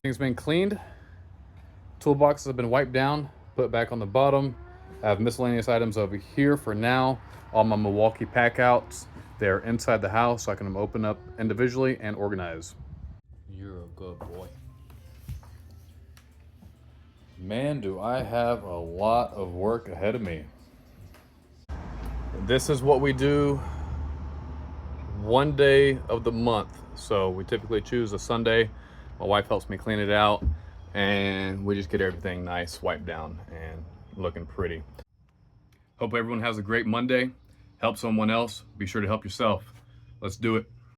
Everything's been cleaned. Toolboxes have been wiped down, put back on the bottom. I have miscellaneous items over here for now. All my Milwaukee pack outs. They're inside the house so I can open up individually and organize. You're a good boy. Man, do I have a lot of work ahead of me. This is what we do one day of the month. So we typically choose a Sunday. My wife helps me clean it out and we just get everything nice, wiped down and looking pretty. Hope everyone has a great Monday. Help someone else. Be sure to help yourself. Let's do it.